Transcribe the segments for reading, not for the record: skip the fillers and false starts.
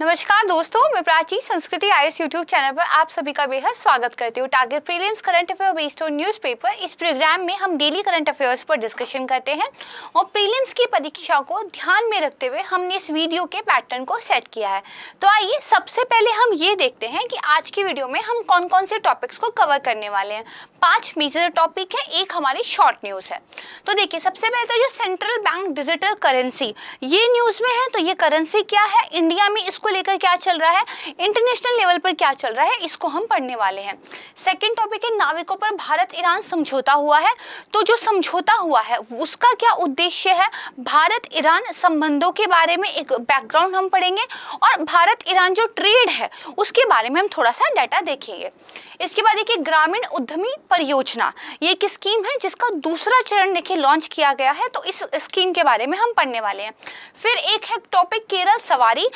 नमस्कार दोस्तों, मैं प्राची संस्कृति आईएएस यूट्यूब चैनल पर आप सभी का बेहद स्वागत करती हूँ। Target prelims current affair based on newspaper इस प्रोग्राम में हम डेली करंट अफेयर्स पर डिस्कशन करते हैं और प्रीलिम्स की परीक्षा को ध्यान में रखते हुए हमने इस वीडियो के पैटर्न को सेट किया है। तो आइए सबसे पहले हम ये देखते हैं कि आज की वीडियो में हम कौन कौन से टॉपिक्स को कवर करने वाले हैं। 5 मेजर टॉपिक है, एक हमारी शॉर्ट न्यूज़ है। तो देखिए, सबसे पहले तो जो सेंट्रल बैंक डिजिटल करेंसी ये न्यूज़ में है। तो ये करेंसी क्या है, इंडिया में इसको लेकर क्या चल रहा है, इंटरनेशनल लेवल पर क्या चल रहा है, इसको हम पढ़ने वाले हैं। सेकंड टॉपिक है नाविकों पर भारत ईरान समझौता हुआ है। तो जो समझौता हुआ है उसका क्या उद्देश्य है, भारत ईरान संबंधों के बारे में एक बैकग्राउंड हम पढ़ेंगे और भारत ईरान जो ट्रेड है उसके बारे में हम थोड़ा सा डाटा देखेंगे। इसके बाद देखिए ग्रामीण उद्यमी परियोजना, ये एक स्कीम है जिसका दूसरा चरण देखिए लॉन्च किया गया है। तो इस स्कीम के बारे में हम पढ़ने वाले हैं। फिर एक है टॉपिक केरल सवारी,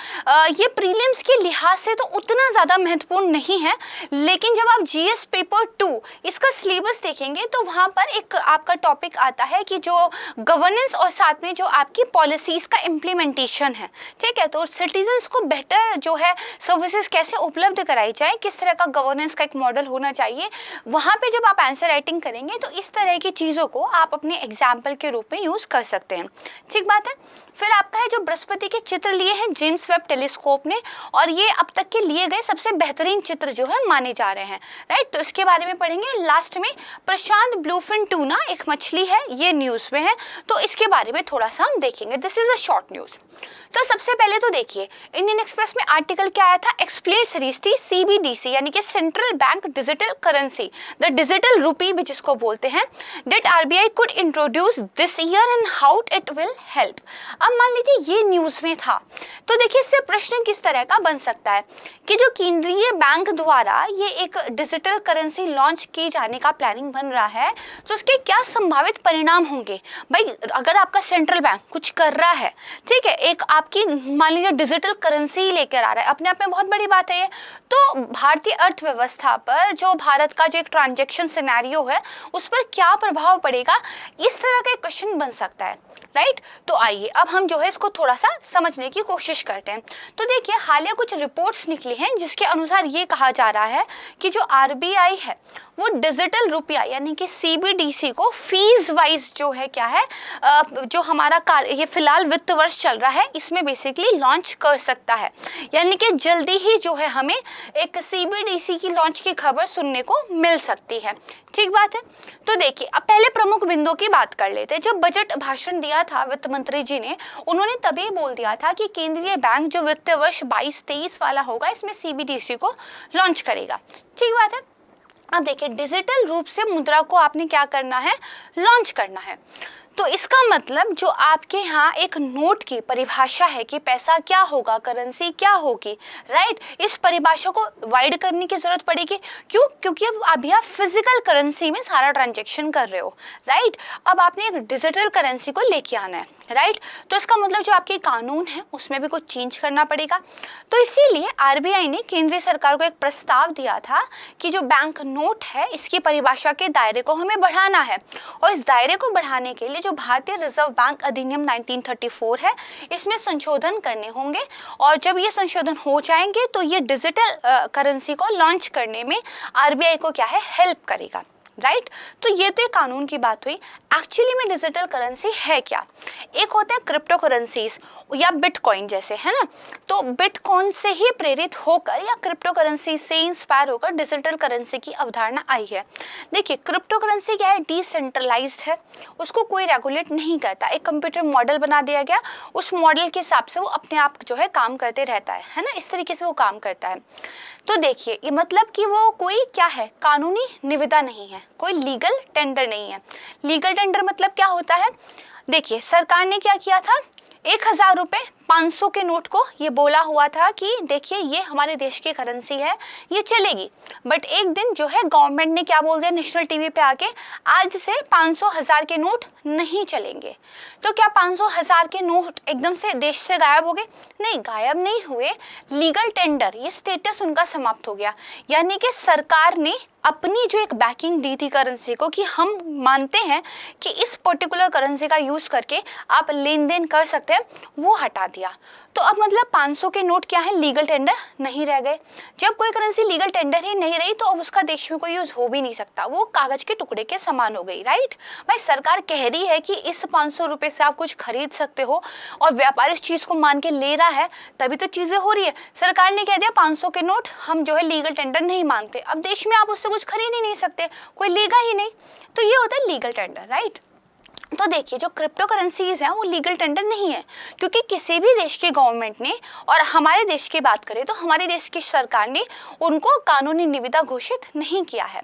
ये प्रीलिम्स के लिहाज से तो उतना ज़्यादा महत्वपूर्ण नहीं है, लेकिन जब आप जीएस पेपर 2 इसका सिलेबस देखेंगे तो वहाँ पर एक आपका टॉपिक आता है कि जो गवर्नेंस और साथ में जो आपकी पॉलिसीज़ का इम्प्लीमेंटेशन है, ठीक है। तो सिटीजन्स को बेहतर जो है सर्विसेज कैसे उपलब्ध कराई जाए, किस तरह का गवर्नेंस का एक मॉडल होना चाहिए, वहाँ पे जब आप आंसर राइटिंग करेंगे तो इस तरह की चीज़ों को आप अपने एग्जाम्पल के रूप में यूज़ कर सकते हैं, ठीक बात है। फिर आपका है जो बृहस्पति के चित्र लिए हैं जेम्स वेब टेलीस्कोप ने, और ये अब तक के लिए गए सबसे बेहतरीन चित्र जो है माने जा रहे हैं, राइट। तो इसके बारे में पढ़ेंगे। लास्ट में प्रशांत ब्लूफिन टूना एक मछली है, ये न्यूज़ में है, तो इसके बारे में थोड़ा सा हम देखेंगे। This is a short news. तो सबसे पहले तो देखिए इंडियन एक्सप्रेस में आर्टिकल क्या आया था, एक्सप्लेन सीरीज थी सीबीडीसी यानी कि central bank digital currency, the digital रूपी भी जिसको बोलते हैं, that RBI could introduce this year and how it will help. अब मान लीजिए ये न्यूज़ में था, तो देखिए इससे प्रश्न किस तरह का बन सकता है कि जो केंद्रीय बैंक द्वारा ये एक डिजिटल करेंसी लॉन्च किए जाने का प्लानिंग बन रहा है, तो उसके क्या संभावित परिणाम होंगे। भाई अगर आपका सेंट्रल बैंक कुछ कर रहा है, ठीक है, एक आपकी मान लीजिए डिजिटल करेंसी लेकर आ रहा है, अपने आप में बहुत बड़ी बात है ये, तो भारतीय अर्थव्यवस्था पर जो भारत का जो एक ट्रांजैक्शन सिनेरियो है उस पर क्या प्रभाव पड़ेगा, इस तरह का एक क्वेश्चन बन सकता है, राइट। तो आइए अब हम जो है इसको थोड़ा सा समझने की कोशिश करते हैं। तो देखिए हालिया कुछ रिपोर्ट्स निकली हैं जिसके अनुसार ये कहा जा रहा है कि जो आरबीआई है वो डिजिटल रुपया यानी कि सीबीडीसी को फीस वाइज जो है क्या है, जो हमारा ये फिलहाल वित्त वर्ष चल रहा है इसमें बेसिकली लॉन्च कर सकता है, यानी कि जल्दी ही जो है हमें एक सीबीडीसी की लॉन्च की खबर सुनने को मिल सकती है, ठीक बात है। तो देखिए अब पहले प्रमुख बिंदुओं की बात कर लेते हैं। जब बजट भाषण दिया था वित्त मंत्री जी ने, उन्होंने तभी बोल दिया था कि केंद्रीय बैंक जो वित्त वर्ष 22-23 वाला होगा इसमें सीबीडीसी को लॉन्च करेगा, ठीक बात है। अब देखिए डिजिटल रूप से मुद्रा को आपने क्या करना है, लॉन्च करना है। तो इसका मतलब जो आपके यहाँ एक नोट की परिभाषा है कि पैसा क्या होगा, करेंसी क्या होगी, राइट, इस परिभाषा को वाइड करने की जरूरत पड़ेगी। क्यों? क्योंकि अब अभी आप फिजिकल करेंसी में सारा ट्रांजैक्शन कर रहे हो, राइट। अब आपने एक डिजिटल करेंसी को लेके आना है, राइट। तो इसका मतलब जो आपके कानून है उसमें भी कुछ चेंज करना पड़ेगा। तो इसीलिए आरबीआई ने केंद्रीय सरकार को एक प्रस्ताव दिया था कि जो बैंक नोट है इसकी परिभाषा के दायरे को हमें बढ़ाना है, और इस दायरे को बढ़ाने के लिए जो भारतीय रिजर्व बैंक अधिनियम 1934 है इसमें संशोधन करने होंगे, और जब ये संशोधन हो जाएंगे तो ये डिजिटल करेंसी को लॉन्च करने में आरबीआई को क्या है, हेल्प करेगा, राइट। तो ये तो एक कानून की बात हुई। एक्चुअली में डिजिटल करेंसी है क्या, एक होता है क्रिप्टो करेंसीज या बिटकॉइन जैसे, है ना। तो बिटकॉइन से ही प्रेरित होकर या क्रिप्टो करेंसी से इंस्पायर होकर डिजिटल करेंसी की अवधारणा आई है। देखिए क्रिप्टो करेंसी क्या है, डिसेंट्रलाइज्ड है, उसको कोई रेगुलेट नहीं करता, एक कंप्यूटर मॉडल बना दिया गया, उस मॉडल के हिसाब से वो अपने आप जो है काम करते रहता है ना, इस तरीके से वो काम करता है। तो देखिए ये मतलब कि वो कोई क्या है, कानूनी निविदा नहीं है, कोई लीगल टेंडर नहीं है। लीगल टेंडर मतलब क्या होता है, देखिए सरकार ने क्या किया था, 1000 रुपये 500 के नोट को ये बोला हुआ था कि देखिए ये हमारे देश की करेंसी है, ये चलेगी। बट एक दिन जो है गवर्नमेंट ने क्या बोल दिया नेशनल टीवी पे आके, आज से 500,000 के नोट नहीं चलेंगे। तो क्या 500,000 के नोट एकदम से देश से गायब हो गए? नहीं, गायब नहीं हुए, लीगल टेंडर ये स्टेटस उनका समाप्त हो गया। यानी कि सरकार ने अपनी जो एक बैकिंग दी थी करेंसी को कि हम मानते हैं कि इस पर्टिकुलर करेंसी का यूज़ करके आप लेन देन कर सकते हैं, वो हटा दिया, तो अब मतलब 500 के नोट क्या है, लीगल टेंडर नहीं रह गए। जब कोई करेंसी लीगल टेंडर ही नहीं रही तो अब उसका देश में कोई यूज हो भी नहीं सकता, वो कागज के टुकड़े के समान हो गई, राइट। भाई सरकार कह रही है कि इस 500 रुपए से आप कुछ खरीद सकते हो और व्यापारी इस चीज को मान के ले रहा है, तभी तो चीजें हो रही है। सरकार ने कह दिया 500 के नोट हम जो है लीगल टेंडर नहीं मानते, अब देश में आप उससे कुछ खरीद ही नहीं सकते, कोई लेगा ही नहीं, तो ये होता है लीगल टेंडर, राइट। तो देखिए जो क्रिप्टो करेंसीज हैं वो लीगल टेंडर नहीं है, क्योंकि किसी भी देश की गवर्नमेंट ने, और हमारे देश की बात करें तो हमारे देश की सरकार ने उनको कानूनी निविदा घोषित नहीं किया है।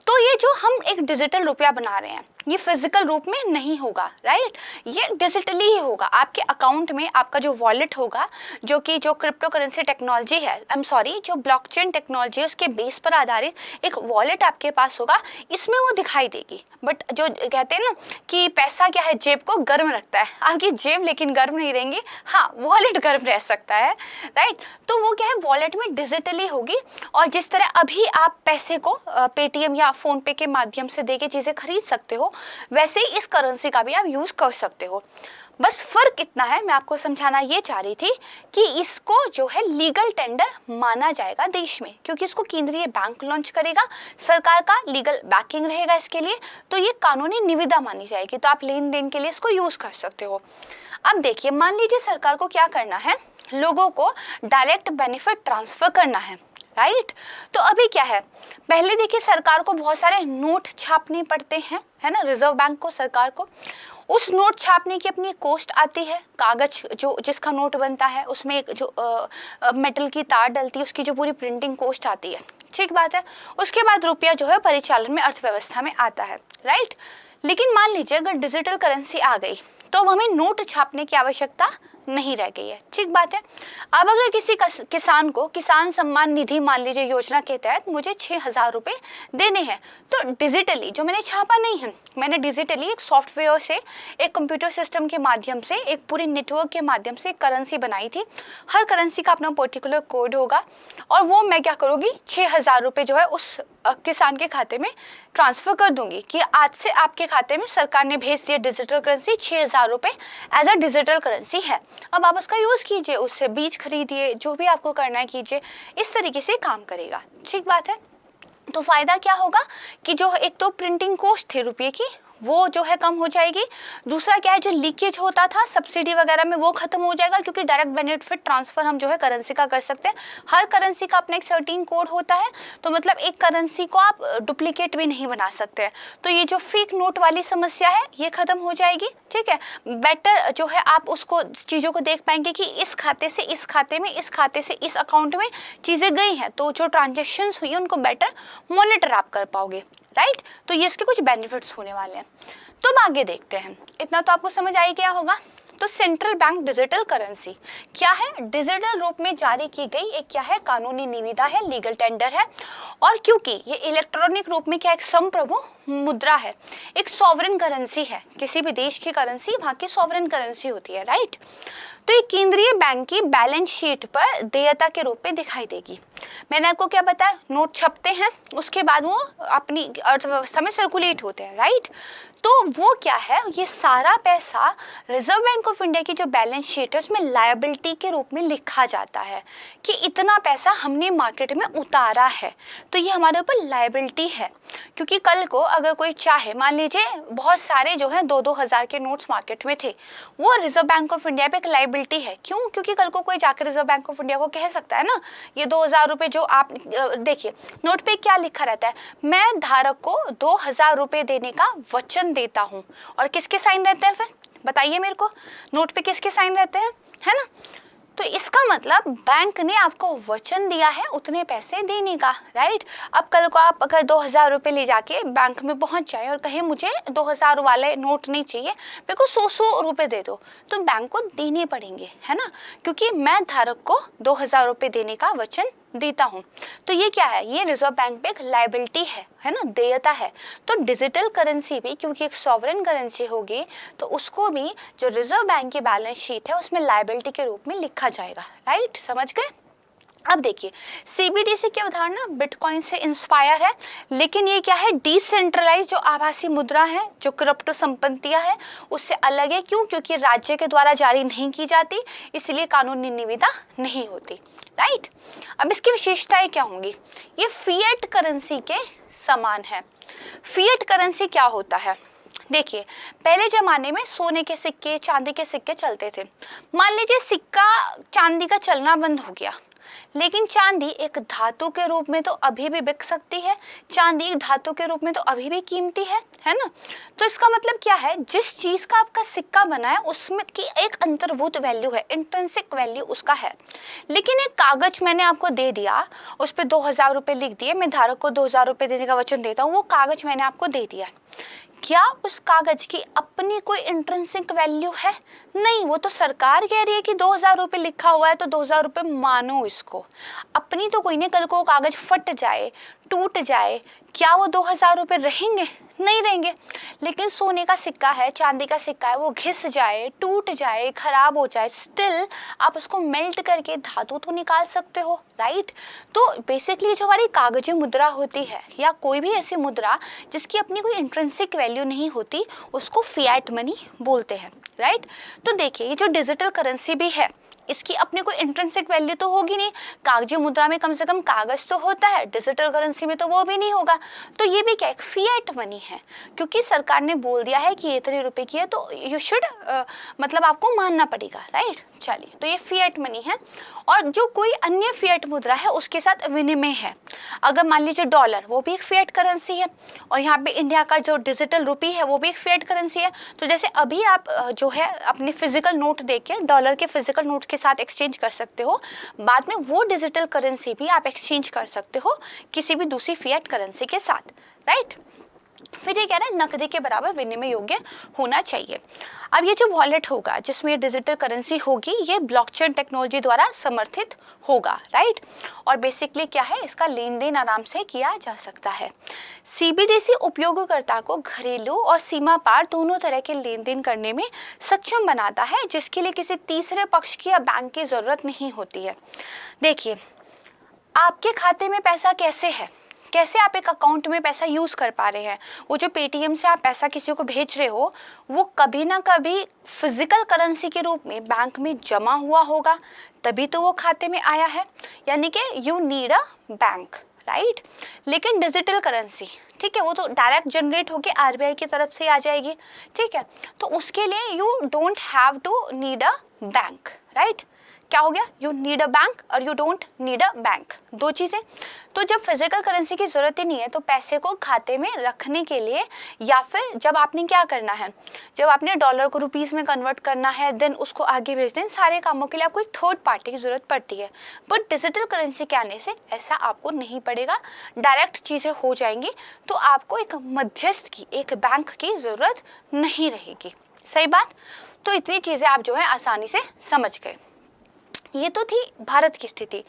तो ये जो हम एक डिजिटल रुपया बना रहे हैं ये फिजिकल रूप में नहीं होगा, राइट, ये डिजिटली ही होगा। आपके अकाउंट में आपका जो वॉलेट होगा, जो कि जो क्रिप्टो करेंसी टेक्नोलॉजी है, जो ब्लॉकचेन टेक्नोलॉजी है उसके बेस पर आधारित एक वॉलेट आपके पास होगा, इसमें वो दिखाई देगी। बट जो कहते हैं ना कि पैसा क्या है, जेब को गर्म रखता है, आपकी जेब लेकिन गर्म नहीं रहेंगी, हाँ वॉलेट गर्म रह सकता है, राइट। तो वो क्या है, वॉलेट में डिजिटली होगी, और जिस तरह अभी आप पैसे को पेटीएम या फोन पे के माध्यम से देके चीजें खरीद सकते हो, वैसे ही इस करेंसी का भी आप यूज कर सकते हो। बस फर्क इतना है, मैं आपको समझाना ये चाह रही थी कि इसको जो है लीगल टेंडर माना जाएगा देश में, क्योंकि इसको केंद्रीय बैंक लॉन्च करेगा, सरकार का लीगल बैकिंग रहेगा इसके लिए, तो ये कानूनी निविदा मानी जाएगी, तो आप लेन देन के लिए इसको यूज कर सकते हो। अब देखिए, मान लीजिए सरकार को क्या करना है, लोगों को डायरेक्ट बेनिफिट ट्रांसफर करना है, राइट। तो अभी क्या है, पहले देखिए सरकार को बहुत सारे नोट छापने पड़ते हैं, है ना, रिजर्व बैंक को, सरकार को उस नोट छापने की अपनी कॉस्ट आती है, कागज जो जिसका नोट बनता है उसमें एक जो मेटल की तार डलती है, उसकी जो पूरी प्रिंटिंग कॉस्ट आती है, ठीक बात है। उसके बाद रुपया जो है परिचालन में, अर्थव्यवस्था में आता है, राइट। लेकिन मान लीजिए अगर डिजिटल करेंसी आ गई तो अब हमें नोट छापने की आवश्यकता नहीं रह गई है, ठीक बात है। अब अगर किसी किसान को किसान सम्मान निधि मान लीजिए योजना के तहत मुझे 6,000 रुपये देने हैं, तो डिजिटली, जो मैंने छापा नहीं है, मैंने डिजिटली एक सॉफ्टवेयर से, एक कंप्यूटर सिस्टम के माध्यम से, एक पूरी नेटवर्क के माध्यम से एक करेंसी बनाई थी। हर करेंसी का अपना पर्टिकुलर कोड होगा, और वो मैं क्या करूँगी, 6,000 रुपये जो है उस किसान के खाते में ट्रांसफर कर दूंगी कि आज से आपके खाते में सरकार ने भेज दिया डिजिटल करेंसी, 6,000 रुपये एज अ डिजिटल करेंसी है, अब आप उसका यूज़ कीजिए, उससे बीज खरीदिए, जो भी आपको करना है कीजिए, इस तरीके से काम करेगा, ठीक बात है। तो फायदा क्या होगा कि जो एक तो प्रिंटिंग कॉस्ट थी रुपये की वो जो है कम हो जाएगी, दूसरा क्या है, जो लीकेज होता था सब्सिडी वगैरह में वो खत्म हो जाएगा, क्योंकि डायरेक्ट बेनिफिट ट्रांसफर हम जो है करेंसी का कर सकते हैं। हर करेंसी का अपना एक सर्टेन कोड होता है, तो मतलब एक करेंसी को आप डुप्लीकेट भी नहीं बना सकते हैं, तो ये जो फेक नोट वाली समस्या है ये खत्म हो जाएगी, ठीक है। बेटर जो है आप उसको चीज़ों को देख पाएंगे कि इस खाते से इस खाते में, इस खाते से इस अकाउंट में चीज़ें गई हैं, तो जो ट्रांजेक्शन्स हुई उनको बेटर मॉनिटर आप कर पाओगे, राइट। तो ये इसके कुछ बेनिफिट्स होने वाले हैं। तो अब आगे देखते हैं, इतना तो आपको समझ आई गया होगा। तो सेंट्रल बैंक डिजिटल करेंसी क्या है, डिजिटल रूप में जारी की गई एक क्या है, कानूनी निविदा है, लीगल टेंडर है, और क्योंकि ये इलेक्ट्रॉनिक रूप में क्या एक संप्रभु मुद्रा है, एक सॉवरेन करेंसी है, किसी भी देश की करेंसी वहाँ की सॉवरेन करेंसी होती है, राइट। तो ये केंद्रीय बैंक की बैलेंस शीट पर देयता के रूप में दिखाई देगी। मैंने आपको क्या बताया, नोट छपते हैं, उसके बाद वो अपनी अर्थव्यवस्था में सर्कुलेट होते हैं, राइट। तो वो क्या है, ये सारा पैसा रिजर्व बैंक ऑफ इंडिया की जो बैलेंस शीट है उसमें लायबिलिटी के रूप में लिखा जाता है कि इतना पैसा हमने मार्केट में उतारा है, तो ये हमारे ऊपर लायबिलिटी है। क्योंकि कल को अगर कोई चाहे, मान लीजिए बहुत सारे जो है 2-2 हज़ार के नोट्स मार्केट में थे, वो रिजर्व बैंक ऑफ इंडिया पे एक लायबिलिटी है। क्यों? क्योंकि कल को कोई जाकर रिजर्व बैंक ऑफ इंडिया को कह सकता है ना, ये 2,000 रुपये जो आप देखिए नोट पे क्या लिखा रहता है, मैं धारक को 2,000 रुपये देने का वचन देता हूँ, और किसके साइन रहते हैं, फिर बताइए मेरे को, नोट पे किसके साइन रहते हैं, है ना। तो इसका मतलब बैंक ने आपको वचन दिया है उतने पैसे देने का, राइट। अब कल को आप अगर 2,000 रुपये ले जाके बैंक में पहुंच जाए और कहे मुझे 2,000 वाले नोट नहीं चाहिए, मेरे को 100 रुपये दे दो, तो बैंक को देने पड़ेंगे, है ना, क्योंकि मैं धारक को 2,000 रुपये देने का वचन देता हूँ। तो ये क्या है, ये रिजर्व बैंक पे एक लायबिलिटी है ना, देयता है। तो डिजिटल करेंसी भी क्योंकि एक सॉवरेन करेंसी होगी, तो उसको भी जो रिजर्व बैंक की बैलेंस शीट है उसमें लायबिलिटी के रूप में लिखा जाएगा, राइट, समझ गए। अब देखिए CBDC की अवधारणा बिटकॉइन से इंस्पायर है, लेकिन ये क्या है, डिसेंट्रलाइज जो आभासी मुद्रा है, जो क्रिप्टो संपत्तियां हैं, उससे अलग है। क्यों? क्योंकि राज्य के द्वारा जारी नहीं की जाती, इसलिए कानूनी निविदा नहीं होती, राइट। अब इसकी विशेषताएं क्या होंगी? ये फिएट करेंसी के समान है। फिएट करेंसी क्या होता है? देखिए पहले जमाने में सोने के सिक्के, चांदी के सिक्के चलते थे। मान लीजिए सिक्का चांदी का चलना बंद हो गया, लेकिन चांदी एक धातु के रूप में तो अभी भी बिक सकती है, चांदी एक धातु के रूप में तो अभी भी कीमती है ना। तो इसका मतलब क्या है, जिस चीज का आपका सिक्का बना है उसमें की एक अंतर्भूत वैल्यू है, इंट्रिंसिक वैल्यू उसका है। लेकिन एक कागज मैंने आपको दे दिया, उस पर 2000 रुपये लिख दिए, मैं धारक को 2000 रुपये देने का वचन देता हूँ, वो कागज मैंने आपको दे दिया, क्या उस कागज की अपनी कोई इंट्रिंसिक वैल्यू है? नहीं, वो तो सरकार कह रही है कि 2000 रुपये लिखा हुआ है तो 2000 रुपये मानो इसको, अपनी तो कोई नहीं। कल को कागज फट जाए, टूट जाए, क्या वो 2000 रुपये रहेंगे? नहीं रहेंगे। लेकिन सोने का सिक्का है, चांदी का सिक्का है, वो घिस जाए, टूट जाए, खराब हो जाए, स्टिल आप उसको मेल्ट करके धातु तो निकाल सकते हो, राइट। तो बेसिकली जो हमारी कागजी मुद्रा होती है या कोई भी ऐसी मुद्रा जिसकी अपनी कोई इंट्रिंसिक वैल्यू नहीं होती, उसको फिएट मनी बोलते हैं, राइट। तो देखिए ये जो डिजिटल करेंसी भी है, इसकी अपनी कोई इंट्रिंसिक वैल्यू तो होगी नहीं। कागजी मुद्रा में कम से कम कागज तो होता है, डिजिटल करेंसी में तो वो भी नहीं होगा। तो ये भी क्या एक फिएट मनी है, क्योंकि सरकार ने बोल दिया है कि ये इतने रुपए की है तो यू शुड मतलब आपको मानना पड़ेगा, राइट। चलिए, तो ये फिएट मनी है। और जो कोई अन्य फिएट मुद्रा है उसके साथ विनिमय है। अगर मान लीजिए डॉलर, वो भी एक फिएट करेंसी है, और यहाँ पे इंडिया का जो डिजिटल रुपी है वो भी एक फिएट करेंसी है। तो जैसे अभी आप जो है अपने फिजिकल नोट देके डॉलर के फिजिकल नोट के साथ एक्सचेंज कर सकते हो, बाद में वो डिजिटल करेंसी भी आप एक्सचेंज कर सकते हो किसी भी दूसरी फिएट करेंसी के साथ, राइट। फिर ये कह रहे हैं नकदी के बराबर विनिमय योग्य होना चाहिए। अब ये जो वॉलेट होगा जिसमें ये डिजिटल करेंसी होगी, ये ब्लॉकचेन टेक्नोलॉजी द्वारा समर्थित होगा, राइट। और बेसिकली क्या है, इसका लेन देन आराम से किया जा सकता है। CBDC उपयोगकर्ता को घरेलू और सीमा पार दोनों तरह के लेन देन करने में सक्षम बनाता है, जिसके लिए किसी तीसरे पक्ष की या बैंक की जरूरत नहीं होती है। देखिए आपके खाते में पैसा कैसे है, कैसे आप एक अकाउंट में पैसा यूज़ कर पा रहे हैं। वो जो पेटीएम से आप पैसा किसी को भेज रहे हो, वो कभी ना कभी फिजिकल करेंसी के रूप में बैंक में जमा हुआ होगा, तभी तो वो खाते में आया है। यानी कि you need a bank, right. लेकिन डिजिटल करेंसी, ठीक है, वो तो डायरेक्ट जनरेट होके RBI की तरफ से आ जाएगी, ठीक है। तो उसके लिए you don't have to need a bank, right. क्या हो गया, यू नीड अ बैंक और you don't need a bank, दो चीजें। तो जब फिजिकल करेंसी की जरूरत ही नहीं है, तो पैसे को खाते में रखने के लिए, या फिर जब आपने क्या करना है, जब आपने डॉलर को रुपीस में कन्वर्ट करना है, देन उसको आगे भेज दें, सारे कामों के लिए आपको एक थर्ड पार्टी की जरूरत पड़ती है। बट डिजिटल करेंसी के आने से ऐसा आपको नहीं पड़ेगा, डायरेक्ट चीजें हो जाएंगी। तो आपको एक मध्यस्थ की, एक बैंक की जरूरत नहीं रहेगी, सही बात। तो इतनी चीजें आप जो है आसानी से समझ गए। ये तो थी भारत की स्थिति।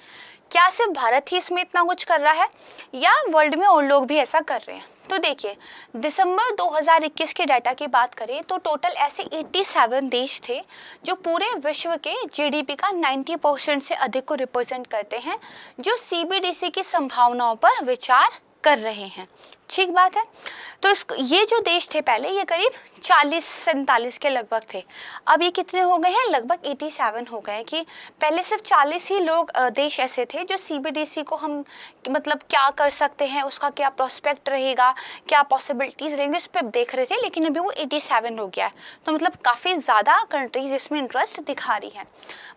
क्या सिर्फ भारत ही इसमें इतना कुछ कर रहा है या वर्ल्ड में और लोग भी ऐसा कर रहे हैं? तो देखिए दिसंबर 2021 के डाटा की बात करें तो टोटल ऐसे 87 देश थे जो पूरे विश्व के GDP का 90% से अधिक को रिप्रेजेंट करते हैं, जो CBDC की संभावनाओं पर विचार कर रहे हैं। ठीक बात है। तो ये जो देश थे पहले, ये करीब 40-47 के लगभग थे। अब ये कितने हो गए हैं, लगभग 87 हो गए। कि पहले सिर्फ 40 ही लोग देश ऐसे थे जो CBDC को हम मतलब क्या कर सकते हैं, उसका क्या प्रोस्पेक्ट रहेगा, क्या पॉसिबिलिटीज़ रहेंगे, उस पर देख रहे थे। लेकिन अभी वो 87 हो गया है। तो मतलब काफ़ी ज़्यादा कंट्रीज इसमें इंटरेस्ट दिखा रही हैं।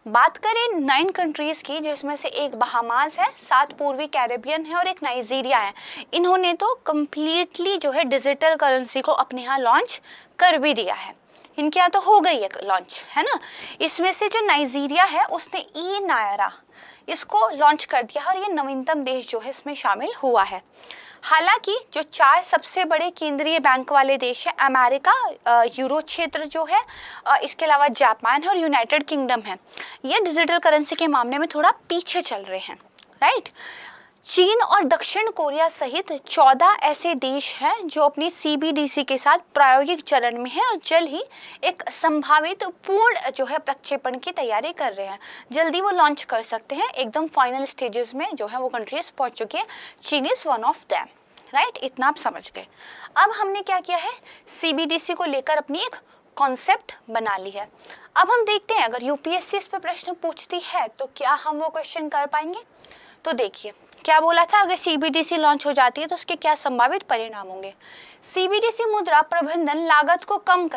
बात करें 9 कंट्रीज़ की, जिसमें से एक बहामास है, 7 पूर्वी कैरेबियन है और एक नाइजीरिया है। इन्होंने तो कंप्लीटली जो है डिजिटल करेंसी को अपने यहाँ लॉन्च कर भी दिया है। इनके यहाँ तो हो गई है लॉन्च, है ना। इसमें से जो नाइजीरिया है उसने ई-नायरा इसको लॉन्च कर दिया और ये नवीनतम देश जो है इसमें शामिल हुआ है। हालांकि जो 4 सबसे बड़े केंद्रीय बैंक वाले देश है, अमेरिका, यूरो क्षेत्र जो है, इसके अलावा जापान है और यूनाइटेड किंगडम है, ये डिजिटल करेंसी के मामले में थोड़ा पीछे चल रहे हैं, राइट। चीन और दक्षिण कोरिया सहित 14 ऐसे देश हैं जो अपनी CBDC के साथ प्रायोगिक चरण में हैं और जल्द ही एक संभावित पूर्ण जो है प्रक्षेपण की तैयारी कर रहे हैं। जल्दी वो लॉन्च कर सकते हैं, एकदम फाइनल स्टेजेस में जो है वो कंट्रीज पहुंच चुकी है। चीन is one of them, right? इतना आप समझ गए। अब हमने क्या किया है, CBDC को लेकर अपनी एक कॉन्सेप्ट बना ली है। अब हम देखते हैं अगर UPSC इस पर प्रश्न पूछती है तो क्या हम वो क्वेश्चन कर पाएंगे। तो देखिए क्या बोला था, अगर CBDC लॉन्च हो जाती है तो उसके क्या संभावित परिणाम होंगे। CBDC मुद्रा प्रबंधन लागत को कम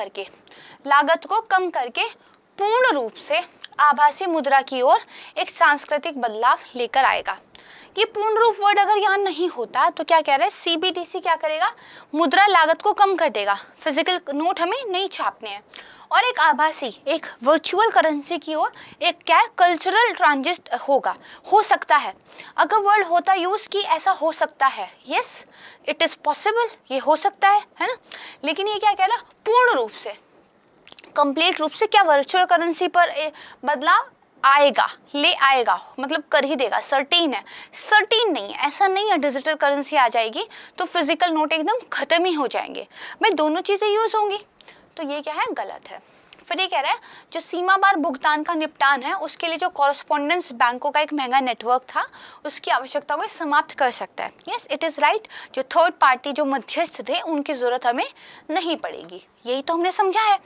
करके पूर्ण रूप से आभासी मुद्रा की ओर एक सांस्कृतिक बदलाव लेकर आएगा। ये पूर्ण रूप वर्ड अगर यहाँ नहीं होता तो क्या कह रहे हैं, CBDC क्या करेगा, मुद्रा लागत को कम कर देगा, फिजिकल नोट हमें नहीं छापने हैं, और एक आभासी, एक वर्चुअल करेंसी की ओर एक क्या कल्चरल ट्रांजिट होगा। हो सकता है, अगर वर्ड होता यूज की ऐसा हो सकता है, यस इट इज पॉसिबल, ये हो सकता है ना। लेकिन ये क्या कह रहा है, पूर्ण रूप से, कंप्लीट रूप से क्या वर्चुअल करेंसी पर बदलाव आएगा, ले आएगा, मतलब कर ही देगा, सर्टेन है, सर्टेन नहीं है, ऐसा नहीं है डिजिटल करेंसी आ जाएगी तो फिजिकल नोट एकदम खत्म ही हो जाएंगे। भाई दोनों चीजें यूज होंगी, तो ये क्या है, गलत है। फिर ये कह रहा है जो सीमा पार भुगतान का निपटान है उसके लिए जो कॉरेस्पॉन्डेंस बैंकों का एक महंगा नेटवर्क था उसकी आवश्यकता को समाप्त कर सकता है। यस इट इज राइट, जो थर्ड पार्टी जो मध्यस्थ थे उनकी जरूरत हमें नहीं पड़ेगी, यही तो हमने समझा है।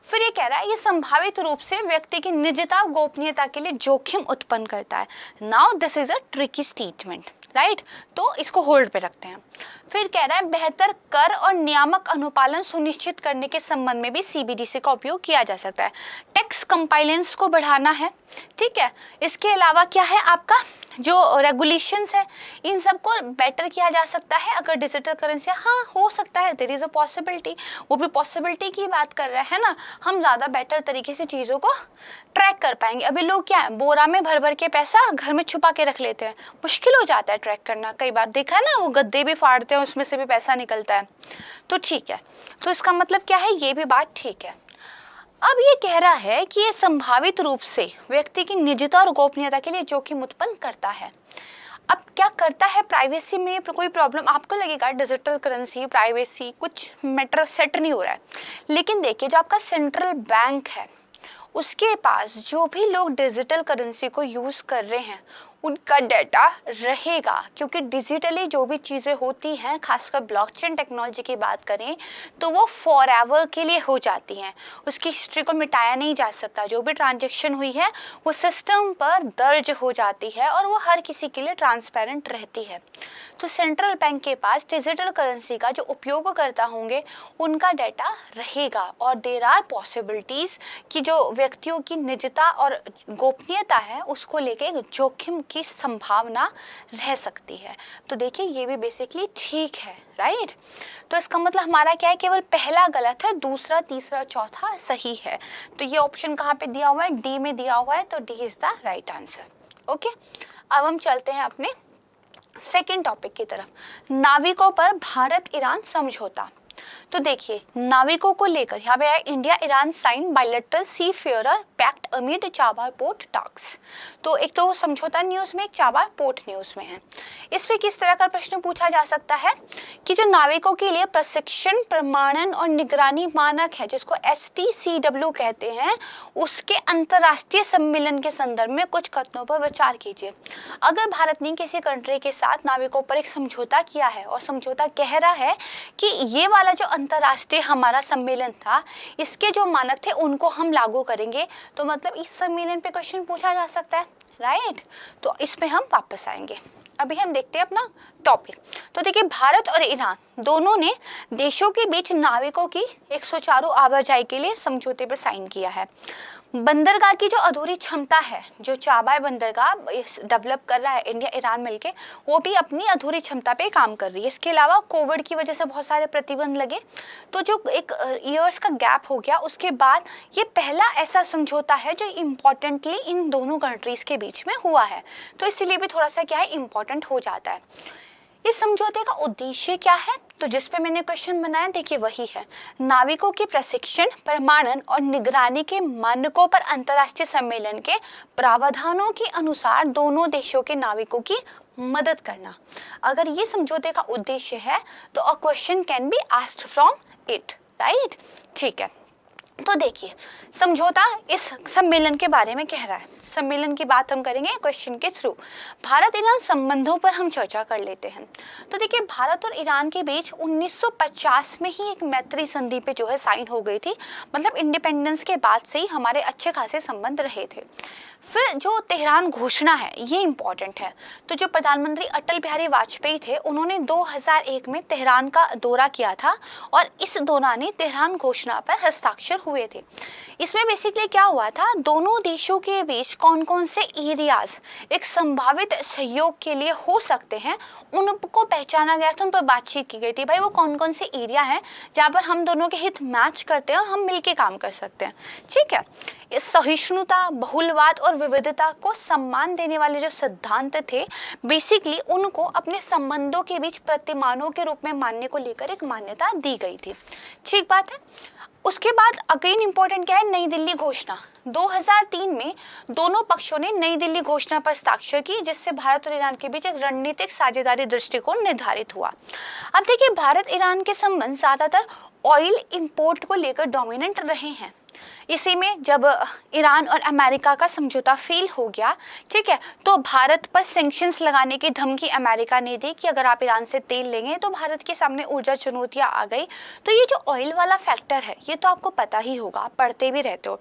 फिर ये कह रहा है ये संभावित रूप से व्यक्ति की निजता और गोपनीयता के लिए जोखिम उत्पन्न करता है। Now this is a tricky statement, right? तो इसको होल्ड पे रखते हैं। फिर कह रहा है बेहतर कर और नियामक अनुपालन सुनिश्चित करने के संबंध में भी CBDC का उपयोग किया जा सकता है। टैक्स कंप्लायंस को बढ़ाना है, ठीक है। इसके अलावा क्या है, आपका जो रेगुलेशंस है इन सबको बेटर किया जा सकता है अगर डिजिटल करेंसी, हाँ हो सकता है, देयर इज अ पॉसिबिलिटी, वो भी पॉसिबिलिटी की बात कर रहे हैं ना, हम ज़्यादा बेटर तरीके से चीज़ों को ट्रैक कर पाएंगे। अभी लोग क्या है, बोरा में भर भर के पैसा घर में छुपा के रख लेते हैं, मुश्किल हो जाता है ट्रैक करना। कई बार देखा है ना, वो गद्दे भी फाड़ते हैं उसमें से भी पैसा निकलता है। तो ठीक है, तो इसका मतलब क्या है, ये भी बात ठीक है। अब ये कह रहा है कि ये संभावित रूप से व्यक्ति की निजता और गोपनीयता के लिए जोखिम उत्पन्न करता है। अब क्या करता है, प्राइवेसी में कोई प्रॉब्लम आपको लगेगा, डिजिटल करेंसी प्राइवेसी कुछ मैटर सेट नहीं हो रहा है। लेकिन देखिए जो आपका सेंट्रल बैंक है उसके पास जो भी लोग डिजिटल करेंसी को यूज़ कर रहे हैं उनका डाटा रहेगा, क्योंकि डिजिटली जो भी चीज़ें होती हैं, खासकर ब्लॉकचेन टेक्नोलॉजी की बात करें तो वो फॉरएवर के लिए हो जाती हैं, उसकी हिस्ट्री को मिटाया नहीं जा सकता। जो भी ट्रांजैक्शन हुई है वो सिस्टम पर दर्ज हो जाती है और वो हर किसी के लिए ट्रांसपेरेंट रहती है। तो सेंट्रल बैंक के पास डिजिटल करेंसी का जो उपयोगकर्ता होंगे उनका डाटा रहेगा, और देयर आर पॉसिबिलिटीज़ कि जो व्यक्तियों की निजता और गोपनीयता है उसको लेके जोखिम की संभावना रह सकती है। तो देखिए ये भी बेसिकली ठीक है, राइट? तो इसका मतलब हमारा क्या है, केवल पहला गलत है, दूसरा तीसरा चौथा सही है। तो ये ऑप्शन कहाँ पे दिया हुआ है, डी में दिया हुआ है, तो D is the right answer. Okay, अब हम चलते हैं अपने सेकेंड टॉपिक की तरफ, नाविकों पर भारत ईरान समझौता। तो देखिए नाविकों को लेकर यहाँ पे है, India Iran sign bilateral seafarer pact amid Chabahar port talks. तो एक तो समझौता न्यूज़ में, एक चाबार पोर्ट न्यूज़ में है। इस पे किस तरह का प्रश्न पूछा जा सकता है कि जो नाविकों के लिए प्रशिक्षण, प्रमाणन और निगरानी मानक है जिसको STCW कहते हैं, उसके अंतर्राष्ट्रीय सम्मेलन के संदर्भ में कुछ कथनों पर विचार कीजिए। अगर भारत ने किसी कंट्री के साथ नाविकों पर एक समझौता किया है और समझौता कह रहा है कि ये वाला जो अंतर्राष्ट्रीय हमारा सम्मेलन था इसके जो मानक थे उनको हम लागू करेंगे, तो मतलब इस सम्मेलन पे क्वेश्चन पूछा जा सकता है, राइट? तो इस पे हम वापस आएंगे। अभी हम देखते हैं अपना टॉपिक। तो देखिए भारत और ईरान दोनों ने देशों के बीच नाविकों की एक सुचारू आवाजाही के लिए समझौते पर साइन किया है। बंदरगाह की जो अधूरी क्षमता है, जो चाबाय बंदरगाह डेवलप कर रहा है इंडिया ईरान मिलके, वो भी अपनी अधूरी क्षमता पे काम कर रही है। इसके अलावा कोविड की वजह से बहुत सारे प्रतिबंध लगे, तो जो एक ईयर्स का गैप हो गया, उसके बाद ये पहला ऐसा समझौता है जो इम्पॉर्टेंटली इन दोनों कंट्रीज के बीच में हुआ है, तो इसलिए भी थोड़ा सा क्या है इम्पॉर्टेंट हो जाता है। इस समझौते का उद्देश्य क्या है, तो जिस पे मैंने क्वेश्चन बनाया देखिए वही है, नाविकों के प्रशिक्षण, प्रमाणन और निगरानी के मानकों पर अंतर्राष्ट्रीय सम्मेलन के प्रावधानों के अनुसार दोनों देशों के नाविकों की मदद करना। अगर ये समझौते का उद्देश्य है तो a question can be asked from it, right. ठीक है, तो देखिए समझौता इस सम्मेलन के बारे में कह रहा है। सम्मेलन की बात हम करेंगे क्वेश्चन के थ्रू। भारत ईरान संबंधों पर हम चर्चा कर लेते हैं। तो देखिए भारत और ईरान के बीच 1950 में ही एक मैत्री संधि पे जो है साइन हो गई थी। मतलब इंडिपेंडेंस के बाद से ही हमारे अच्छे खासे संबंध रहे थे। फिर जो तेहरान घोषणा है ये इम्पॉर्टेंट है। तो जो प्रधानमंत्री अटल बिहारी वाजपेयी थे उन्होंने 2001 में तेहरान का दौरा किया था और इस दौरान ही तेहरान घोषणा पर हस्ताक्षर हुए थे। इसमें बेसिकली क्या हुआ था, दोनों देशों के बीच कौन कौन से एरियाज एक संभावित सहयोग के लिए हो सकते हैं उनको पहचाना गया था, उन पर बातचीत की गई थी। भाई वो कौन कौन से एरिया हैं जहाँ पर हम दोनों के हित मैच करते हैं और हम मिलके काम कर सकते हैं। ठीक है, इस सहिष्णुता, बहुलवाद और विविधता को सम्मान देने वाले जो सिद्धांत थे बेसिकली उनको अपने संबंधों के बीच प्रतिमानों के रूप में मानने को लेकर एक मान्यता दी गई थी। ठीक बात है। उसके बाद अगेन इंपॉर्टेंट क्या है, नई दिल्ली घोषणा। 2003 में दोनों पक्षों ने नई दिल्ली घोषणा पर हस्ताक्षर की जिससे भारत और ईरान के बीच एक रणनीतिक साझेदारी दृष्टिकोण निर्धारित हुआ। अब देखिए भारत ईरान के संबंध ज्यादातर ऑयल इंपोर्ट को लेकर डोमिनेंट रहे हैं। इसी में जब ईरान और अमेरिका का समझौता फेल हो गया, ठीक है, तो भारत पर सैंक्शंस लगाने की धमकी अमेरिका ने दी कि अगर आप ईरान से तेल लेंगे तो भारत के सामने ऊर्जा चुनौतियां आ गई। तो ये जो ऑयल वाला फैक्टर है ये तो आपको पता ही होगा, आप पढ़ते भी रहते हो।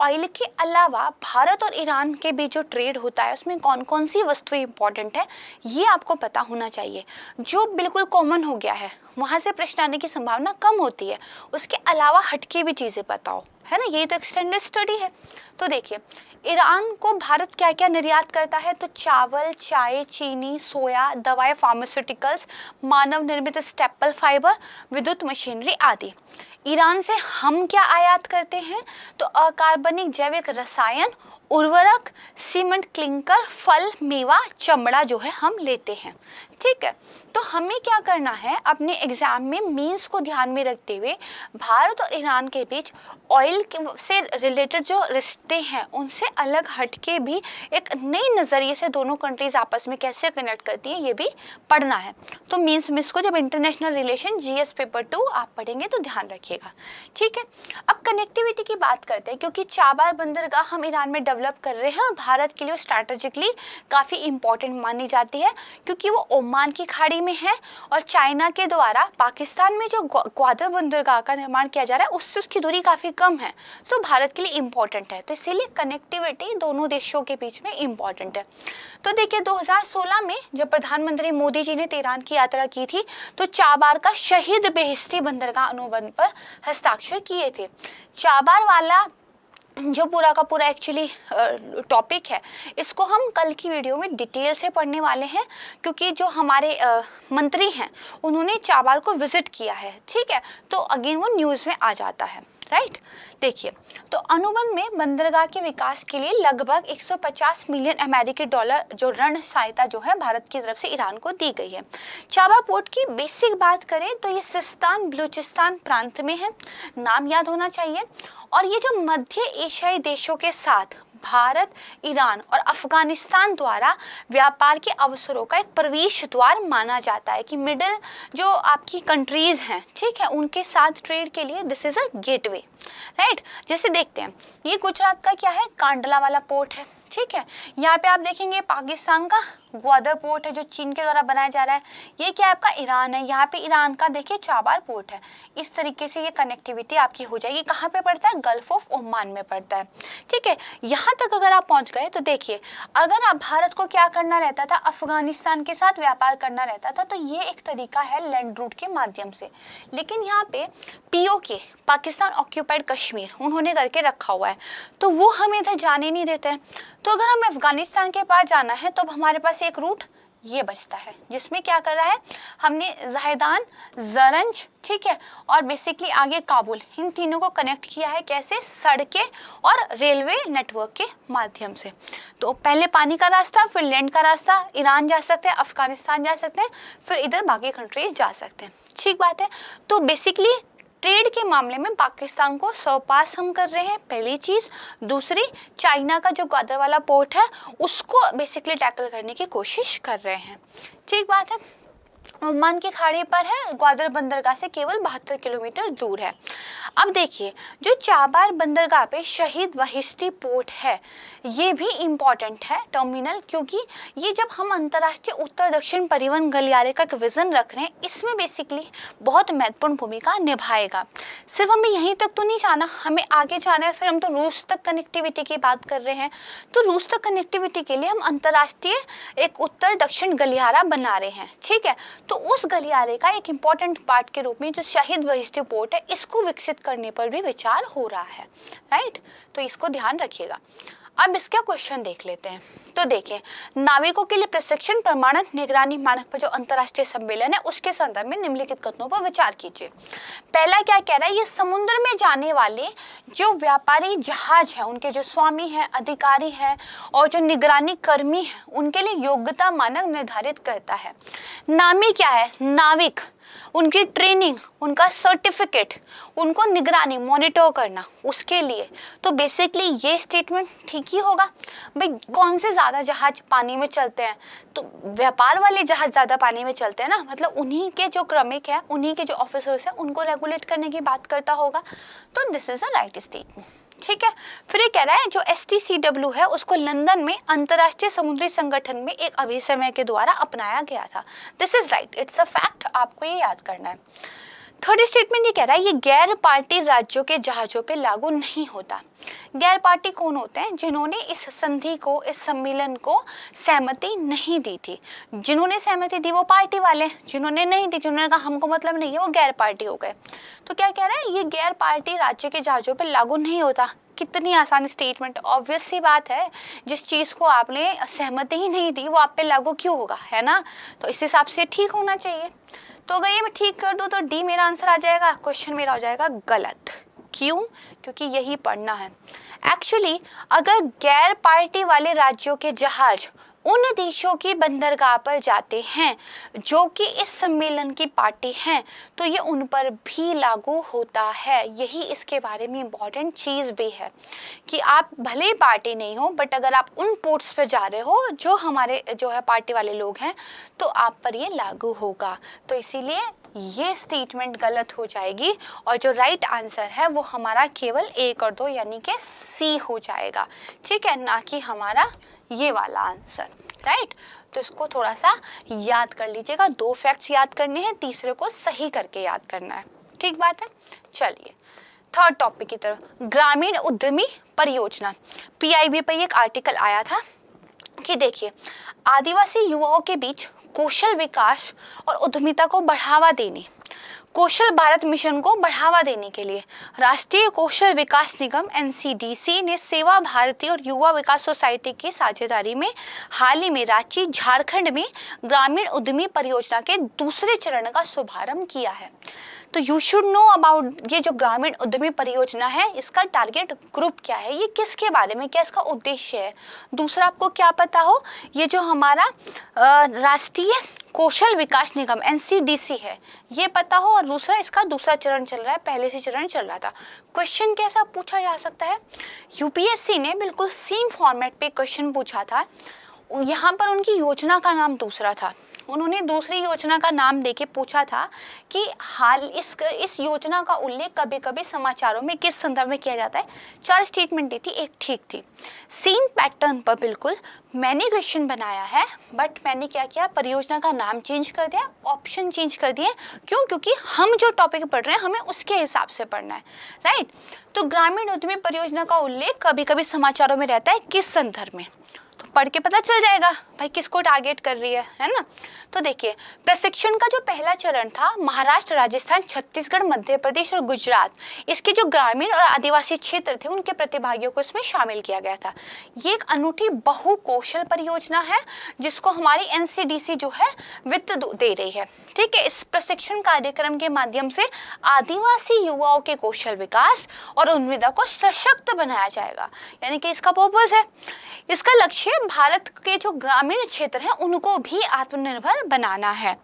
ऑयल के अलावा भारत और ईरान के बीच जो ट्रेड होता है उसमें कौन कौन सी वस्तुएं इंपॉर्टेंट है ये आपको पता होना चाहिए। जो बिल्कुल कॉमन हो गया है वहाँ से प्रश्न आने की संभावना कम होती है, उसके अलावा हटके भी चीज़ें पता हो, है ना, यही तो एक्सटेंडेड स्टडी है। तो देखिए ईरान को भारत क्या क्या निर्यात करता है, तो चावल, चाय, चीनी, सोया, दवाएं, फार्मास्यूटिकल्स, मानव निर्मित स्टेपल फाइबर, विद्युत मशीनरी आदि। ईरान से हम क्या आयात करते हैं, तो अकार्बनिक जैविक रसायन, उर्वरक, सीमेंट, क्लिंकर, फल, मेवा, चमड़ा जो है हम लेते हैं। ठीक है, तो हमें क्या करना है, अपने एग्जाम में मीन्स को ध्यान में रखते हुए भारत और ईरान के बीच ऑयल से रिलेटेड जो रिश्ते हैं उनसे अलग हटके भी एक नई नज़रिए से दोनों कंट्रीज आपस में कैसे कनेक्ट करती हैं ये भी पढ़ना है। तो मीन्स को जब इंटरनेशनल रिलेशन जीएस पेपर 2 आप पढ़ेंगे तो ध्यान रखिएगा। ठीक है, अब कनेक्टिविटी की बात करते हैं क्योंकि चाबार बंदरगाह हम ईरान में डेवलप कर रहे हैं और भारत के लिए स्ट्रैटेजिकली काफ़ी इंपॉर्टेंट मानी जाती है क्योंकि वो ओमान की खाड़ी में है और चाइना के द्वारा पाकिस्तान में जो ग्वादर बंदरगाह का निर्माण किया जा रहा है उससे उसकी दूरी काफ़ी कम है, तो भारत के लिए इम्पॉर्टेंट है। तो इसीलिए कनेक्टिविटी दोनों देशों के बीच में इम्पॉर्टेंट है। तो देखिए 2016 में जब प्रधानमंत्री मोदी जी ने तेहरान की यात्रा की थी तो चाबार का शहीद बेहिश्ती बंदरगाह अनुबंध पर हस्ताक्षर किए थे। चाबार वाला जो पूरा का पूरा एक्चुअली टॉपिक है इसको हम कल की वीडियो में डिटेल से पढ़ने वाले हैं क्योंकि जो हमारे मंत्री हैं उन्होंने चाबार को विजिट किया है। ठीक है, तो अगेन वो न्यूज़ में आ जाता है, राइट। देखिए तो अनुबंध में बंदरगाह के विकास के लिए लगभग 150 मिलियन अमेरिकी डॉलर जो ऋण सहायता जो है भारत की तरफ से ईरान को दी गई है। चाबार पोर्ट की बेसिक बात करें तो ये सिस्तान बलूचिस्तान प्रांत में है, नाम याद होना चाहिए। और ये जो मध्य एशियाई देशों के साथ भारत, ईरान और अफगानिस्तान द्वारा व्यापार के अवसरों का एक प्रवेश द्वार माना जाता है कि मिडिल जो आपकी कंट्रीज हैं, ठीक है, उनके साथ ट्रेड के लिए this is a gateway, right. जैसे देखते हैं ये गुजरात का क्या है, कांडला वाला पोर्ट है। ठीक है, यहाँ पे आप देखेंगे पाकिस्तान का ग्वादर पोर्ट है जो चीन के द्वारा बनाया जा रहा है। ये क्या आपका ईरान है, यहाँ पे ईरान का देखिए चाबार पोर्ट है। इस तरीके से ये कनेक्टिविटी आपकी हो जाएगी। कहाँ पे पड़ता है, गल्फ ऑफ ओमान में पड़ता है। ठीक है, यहाँ तक अगर आप पहुँच गए तो देखिए अगर आप भारत को क्या करना रहता था, अफगानिस्तान के साथ व्यापार करना रहता था तो ये एक तरीका है लैंड रूट के माध्यम से। लेकिन यहाँ पे पीओके पाकिस्तान ऑक्यूपाइड कश्मीर उन्होंने करके रखा हुआ है तो वो हमें इधर जाने नहीं देते हैं। तो अगर हमें अफगानिस्तान के पास जाना है तो हमारे पास एक रूट ये बचता है जिसमें क्या कर रहा है, हमने ज़ाहिदान, ज़रंज, ठीक है, और बेसिकली आगे काबुल, इन तीनों को कनेक्ट किया है कैसे, सड़कें और रेलवे नेटवर्क के माध्यम से। तो पहले पानी का रास्ता, फिर लैंड का रास्ता, ईरान जा सकते हैं, अफगानिस्तान जा सकते हैं, फिर इधर बाकी कंट्रीज जा सकते हैं। ठीक बात है। तो बेसिकली ट्रेड के मामले में पाकिस्तान को सरपास हम कर रहे हैं, पहली चीज। दूसरी, चाइना का जो ग्वादर वाला पोर्ट है उसको बेसिकली टैकल करने की कोशिश कर रहे हैं। ठीक बात है। ओमान की खाड़ी पर है, ग्वादर बंदरगाह से केवल 72 किलोमीटर दूर है। अब देखिए, जो चाबार बंदरगाह पे शहीद बहिश्ती पोर्ट है, ये भी इम्पॉर्टेंट है टर्मिनल, क्योंकि ये जब हम अंतर्राष्ट्रीय उत्तर दक्षिण परिवहन गलियारे का एक विजन रख रहे हैं, इसमें बेसिकली बहुत महत्वपूर्ण भूमिका निभाएगा। सिर्फ हमें यहीं तक तो नहीं जाना, हमें आगे जाना है। फिर हम तो रूस तक कनेक्टिविटी की बात कर रहे हैं, तो रूस तक कनेक्टिविटी के लिए हम अंतर्राष्ट्रीय एक उत्तर दक्षिण गलियारा बना रहे हैं। ठीक है, तो उस गलियारे का एक इम्पॉर्टेंट पार्ट के रूप में जो शहीद बहिश्ती पोर्ट है, इसको विकसित करने पर भी विचार हो रहा है। राइट, तो इसको ध्यान रखिएगा। अब इसका क्वेश्चन देख लेते हैं। तो देखिए, नाविकों के लिए प्रशिक्षण, प्रमाणन, निगरानी मानक पर जो अंतर्राष्ट्रीय सम्मेलन है उसके संदर्भ में निम्नलिखित कथनों पर विचार कीजिए। पहला क्या कह रहा है, ये समुद्र में जाने वाले जो व्यापारी जहाज है, उनके जो स्वामी हैं, अधिकारी हैं और जो निगरानी कर्मी हैं, उनके लिए योग्यता मानक निर्धारित करता है। नामी क्या है, नाविक, उनकी ट्रेनिंग, उनका सर्टिफिकेट, उनको निगरानी मॉनिटर करना, उसके लिए। तो बेसिकली ये स्टेटमेंट ठीक ही होगा। भाई कौन से ज़्यादा जहाज पानी में चलते हैं, तो व्यापार वाले जहाज ज़्यादा पानी में चलते हैं ना, मतलब उन्हीं के जो क्रमिक है, उन्हीं के जो ऑफिसर्स हैं, उनको रेगुलेट करने की बात करता होगा। तो this is a right statement. ठीक है, फिर ये कह रहा है जो STCW है उसको लंदन में अंतर्राष्ट्रीय समुद्री संगठन में एक अभिसमय के द्वारा अपनाया गया था। This is right, it's a fact, आपको ये याद करना है। थर्ड स्टेटमेंट ये कह रहा है ये गैर पार्टी राज्यों के जहाजों पे लागू नहीं होता। गैर पार्टी कौन होते हैं, जिन्होंने इस संधि को, इस सम्मेलन को सहमति नहीं दी थी। जिन्होंने सहमति दी वो पार्टी वाले, जिन्होंने नहीं दी, जिन्होंने कहा हमको मतलब नहीं है, वो गैर पार्टी हो गए। तो क्या कह रहा है, ये गैर पार्टी राज्य के जहाजों पे लागू नहीं होता। कितनी आसान स्टेटमेंट, ऑब्वियस सी बात है, जिस चीज़ को आपने सहमति ही नहीं दी वो आप पे लागू क्यों होगा, है ना। तो इस हिसाब से ठीक होना चाहिए। तो अगर ये मैं ठीक कर दूँ तो डी मेरा आंसर आ जाएगा, क्वेश्चन मेरा हो जाएगा गलत। क्यों, क्योंकि यही पढ़ना है। एक्चुअली अगर गैर पार्टी वाले राज्यों के जहाज उन देशों की बंदरगाह पर जाते हैं जो कि इस सम्मेलन की पार्टी हैं, तो ये उन पर भी लागू होता है। यही इसके बारे में इम्पॉर्टेंट चीज़ भी है कि आप भले ही पार्टी नहीं हो, बट अगर आप उन पोर्ट्स पे जा रहे हो जो हमारे जो है पार्टी वाले लोग हैं, तो आप पर ये लागू होगा। तो इसीलिए ये स्टेटमेंट गलत हो जाएगी और जो राइट आंसर है वो हमारा केवल 1 और 2 यानी कि सी हो जाएगा। ठीक है, ना कि हमारा ये वाला आंसर। राइट, तो इसको थोड़ा सा याद कर लीजिएगा। 2 फैक्ट्स याद करने हैं, तीसरे को सही करके याद करना है। ठीक बात है। चलिए थर्ड टॉपिक की तरफ, ग्रामीण उद्यमी परियोजना। PIB पर एक आर्टिकल आया था कि देखिए, आदिवासी युवाओं के बीच कौशल विकास और उद्यमिता को बढ़ावा देने, कौशल भारत मिशन को बढ़ावा देने के लिए राष्ट्रीय कौशल विकास निगम NCDC ने सेवा भारती और युवा विकास सोसाइटी की साझेदारी में हाल ही में रांची झारखंड में ग्रामीण उद्यमी परियोजना के दूसरे चरण का शुभारंभ किया है। तो यू शुड नो अबाउट ये जो ग्रामीण उद्यमी परियोजना है, इसका टारगेट ग्रुप क्या है, ये किसके बारे में, क्या इसका उद्देश्य है। दूसरा, आपको क्या पता हो, ये जो हमारा राष्ट्रीय कौशल विकास निगम NCDC है, ये पता हो। और दूसरा, इसका दूसरा चरण चल रहा है, पहले से चरण चल रहा था। क्वेश्चन कैसा पूछा जा सकता है, UPSC ने बिल्कुल सेम फॉर्मेट पे क्वेश्चन पूछा था। यहाँ पर उनकी योजना का नाम दूसरा था, उन्होंने दूसरी योजना का नाम देके पूछा था कि हाल इस योजना का उल्लेख कभी कभी समाचारों में किस संदर्भ में किया जाता है। 4 स्टेटमेंट दी थी, एक ठीक थी। सेम पैटर्न पर बिल्कुल मैंने क्वेश्चन बनाया है, बट मैंने क्या किया, परियोजना का नाम चेंज कर दिया, ऑप्शन चेंज कर दिए। क्यों, क्योंकि हम जो टॉपिक पढ़ रहे हैं हमें उसके हिसाब से पढ़ना है। राइट, तो ग्रामीण उद्यमी परियोजना का उल्लेख कभी कभी समाचारों में रहता है, किस संदर्भ में, तो पढ़ के पता चल जाएगा भाई किसको टारगेट कर रही है ना। तो देखिए, प्रशिक्षण का जो पहला चरण था महाराष्ट्र, राजस्थान, छत्तीसगढ़, मध्य प्रदेश और गुजरात, इसके जो ग्रामीण और आदिवासी क्षेत्र थे उनके प्रतिभागियों को इसमें शामिल किया गया था। ये एक अनूठी बहुकौशल परियोजना है जिसको हमारी NCDC जो है वित्त दे रही है। ठीक है, इस प्रशिक्षण कार्यक्रम के माध्यम से आदिवासी युवाओं के कौशल विकास और उद्यमिता को सशक्त बनाया जाएगा, यानी कि इसका पर्पस है। इसका लक्ष्य भारत के जो ग्रामीण क्षेत्र हैं उनको भी आत्मनिर्भर बनाना है।